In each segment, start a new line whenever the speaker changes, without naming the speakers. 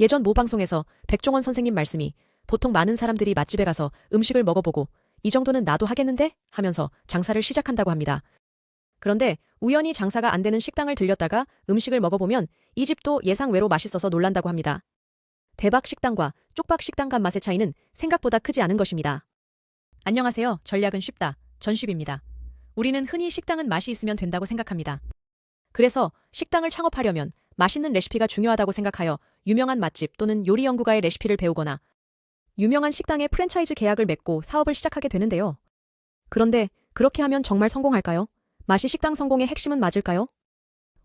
예전 모 방송에서 백종원 선생님 말씀이 보통 많은 사람들이 맛집에 가서 음식을 먹어보고 이 정도는 나도 하겠는데? 하면서 장사를 시작한다고 합니다. 그런데 우연히 장사가 안 되는 식당을 들렸다가 음식을 먹어보면 이 집도 예상외로 맛있어서 놀란다고 합니다. 대박 식당과 쪽박 식당 간 맛의 차이는 생각보다 크지 않은 것입니다. 안녕하세요. 전략은 쉽다. 전쉽입니다. 우리는 흔히 식당은 맛이 있으면 된다고 생각합니다. 그래서 식당을 창업하려면 맛있는 레시피가 중요하다고 생각하여 유명한 맛집 또는 요리 연구가의 레시피를 배우거나 유명한 식당의 프랜차이즈 계약을 맺고 사업을 시작하게 되는데요. 그런데 그렇게 하면 정말 성공할까요? 맛이 식당 성공의 핵심은 맞을까요?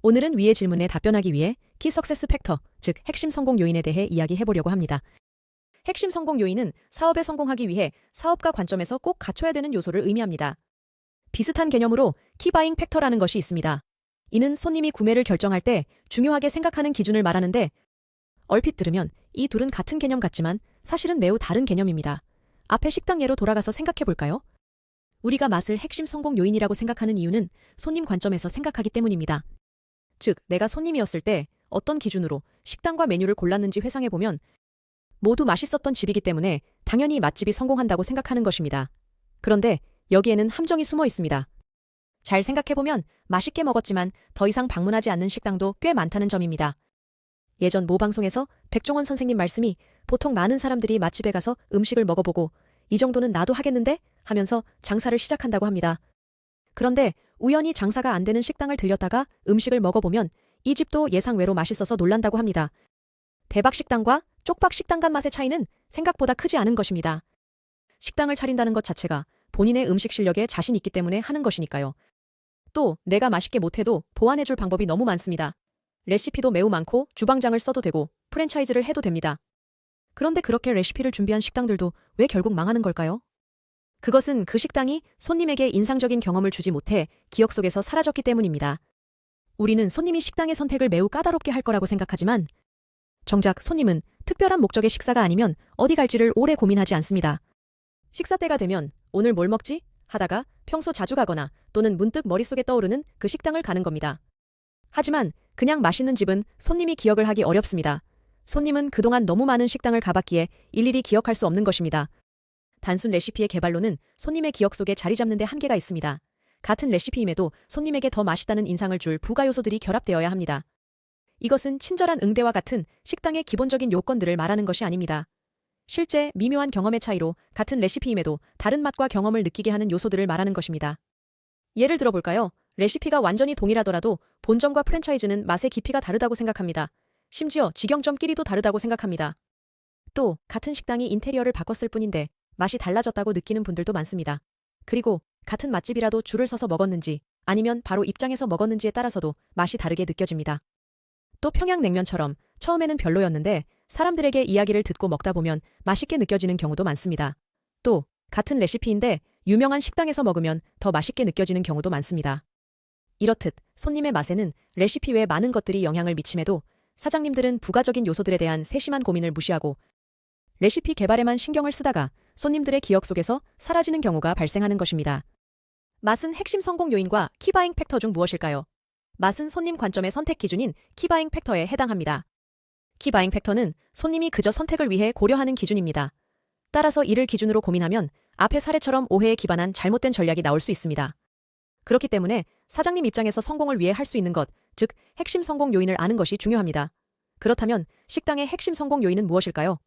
오늘은 위의 질문에 답변하기 위해 키 석세스 팩터, 즉 핵심 성공 요인에 대해 이야기해보려고 합니다. 핵심 성공 요인은 사업에 성공하기 위해 사업가 관점에서 꼭 갖춰야 되는 요소를 의미합니다. 비슷한 개념으로 키바잉 팩터라는 것이 있습니다. 이는 손님이 구매를 결정할 때 중요하게 생각하는 기준을 말하는데 얼핏 들으면 이 둘은 같은 개념 같지만 사실은 매우 다른 개념입니다. 앞에 식당 예로 돌아가서 생각해 볼까요? 우리가 맛을 핵심 성공 요인이라고 생각하는 이유는 손님 관점에서 생각하기 때문입니다. 즉, 내가 손님이었을 때 어떤 기준으로 식당과 메뉴를 골랐는지 회상해 보면 모두 맛있었던 집이기 때문에 당연히 맛집이 성공한다고 생각하는 것입니다. 그런데 여기에는 함정이 숨어 있습니다. 잘 생각해보면 맛있게 먹었지만 더 이상 방문하지 않는 식당도 꽤 많다는 점입니다. 예전 모 방송에서 백종원 선생님 말씀이 보통 많은 사람들이 맛집에 가서 음식을 먹어보고 이 정도는 나도 하겠는데? 하면서 장사를 시작한다고 합니다. 그런데 우연히 장사가 안 되는 식당을 들렸다가 음식을 먹어보면 이 집도 예상외로 맛있어서 놀란다고 합니다. 대박 식당과 쪽박 식당 간 맛의 차이는 생각보다 크지 않은 것입니다. 식당을 차린다는 것 자체가 본인의 음식 실력에 자신 있기 때문에 하는 것이니까요. 또 내가 맛있게 못해도 보완해줄 방법이 너무 많습니다. 레시피도 매우 많고 주방장을 써도 되고 프랜차이즈를 해도 됩니다. 그런데 그렇게 레시피를 준비한 식당들도 왜 결국 망하는 걸까요? 그것은 그 식당이 손님에게 인상적인 경험을 주지 못해 기억 속에서 사라졌기 때문입니다. 우리는 손님이 식당의 선택을 매우 까다롭게 할 거라고 생각하지만 정작 손님은 특별한 목적의 식사가 아니면 어디 갈지를 오래 고민하지 않습니다. 식사 때가 되면 오늘 뭘 먹지? 하다가 평소 자주 가거나 또는 문득 머릿속에 떠오르는 그 식당을 가는 겁니다. 하지만 그냥 맛있는 집은 손님이 기억을 하기 어렵습니다. 손님은 그동안 너무 많은 식당을 가봤기에 일일이 기억할 수 없는 것입니다. 단순 레시피의 개발로는 손님의 기억 속에 자리 잡는 데 한계가 있습니다. 같은 레시피임에도 손님에게 더 맛있다는 인상을 줄 부가 요소들이 결합되어야 합니다. 이것은 친절한 응대와 같은 식당의 기본적인 요건들을 말하는 것이 아닙니다. 실제 미묘한 경험의 차이로 같은 레시피임에도 다른 맛과 경험을 느끼게 하는 요소들을 말하는 것입니다. 예를 들어볼까요? 레시피가 완전히 동일하더라도 본점과 프랜차이즈는 맛의 깊이가 다르다고 생각합니다. 심지어 직영점끼리도 다르다고 생각합니다. 또 같은 식당이 인테리어를 바꿨을 뿐인데 맛이 달라졌다고 느끼는 분들도 많습니다. 그리고 같은 맛집이라도 줄을 서서 먹었는지 아니면 바로 입장에서 먹었는지에 따라서도 맛이 다르게 느껴집니다. 또 평양냉면처럼 처음에는 별로였는데 사람들에게 이야기를 듣고 먹다 보면 맛있게 느껴지는 경우도 많습니다. 또 같은 레시피인데 유명한 식당에서 먹으면 더 맛있게 느껴지는 경우도 많습니다. 이렇듯 손님의 맛에는 레시피 외 많은 것들이 영향을 미침에도 사장님들은 부가적인 요소들에 대한 세심한 고민을 무시하고 레시피 개발에만 신경을 쓰다가 손님들의 기억 속에서 사라지는 경우가 발생하는 것입니다. 맛은 핵심 성공 요인과 키바잉 팩터 중 무엇일까요? 맛은 손님 관점의 선택 기준인 키바잉 팩터에 해당합니다. 키바잉 팩터는 손님이 그저 선택을 위해 고려하는 기준입니다. 따라서 이를 기준으로 고민하면 앞의 사례처럼 오해에 기반한 잘못된 전략이 나올 수 있습니다. 그렇기 때문에 사장님 입장에서 성공을 위해 할 수 있는 것, 즉 핵심 성공 요인을 아는 것이 중요합니다. 그렇다면 식당의 핵심 성공 요인은 무엇일까요?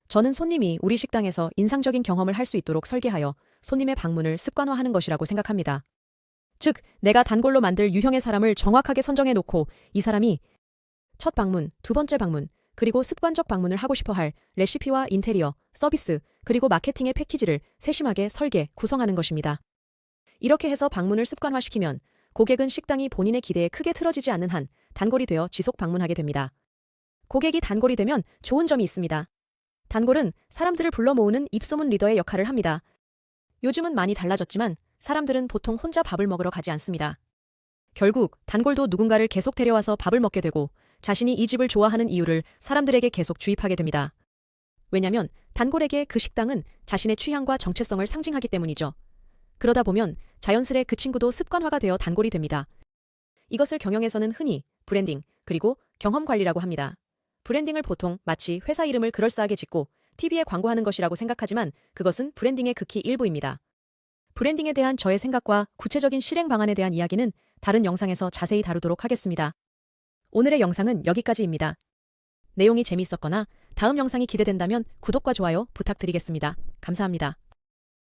저는 손님이 우리 식당에서 인상적인 경험을 할 수 있도록 설계하여 손님의 방문을 습관화하는 것이라고 생각합니다. 즉, 내가 단골로 만들 유형의 사람을 정확하게 선정해 놓고 이 사람이 첫 방문, 두 번째 방문, 그리고 습관적 방문을 하고 싶어 할 레시피와 인테리어, 서비스, 그리고 마케팅의 패키지를 세심하게 설계, 구성하는 것입니다. 이렇게 해서 방문을 습관화시키면 고객은 식당이 본인의 기대에 크게 틀어지지 않는 한 단골이 되어 지속 방문하게 됩니다. 고객이 단골이 되면 좋은 점이 있습니다. 단골은 사람들을 불러 모으는 입소문 리더의 역할을 합니다. 요즘은 많이 달라졌지만 사람들은 보통 혼자 밥을 먹으러 가지 않습니다. 결국 단골도 누군가를 계속 데려와서 밥을 먹게 되고 자신이 이 집을 좋아하는 이유를 사람들에게 계속 주입하게 됩니다. 왜냐면 단골에게 그 식당은 자신의 취향과 정체성을 상징하기 때문이죠. 그러다 보면 자연스레 그 친구도 습관화가 되어 단골이 됩니다. 이것을 경영에서는 흔히 브랜딩, 그리고 경험 관리라고 합니다. 브랜딩을 보통 마치 회사 이름을 그럴싸하게 짓고 TV에 광고하는 것이라고 생각하지만 그것은 브랜딩의 극히 일부입니다. 브랜딩에 대한 저의 생각과 구체적인 실행 방안에 대한 이야기는 다른 영상에서 자세히 다루도록 하겠습니다. 오늘의 영상은 여기까지입니다. 내용이 재미있었거나 다음 영상이 기대된다면 구독과 좋아요 부탁드리겠습니다. 감사합니다.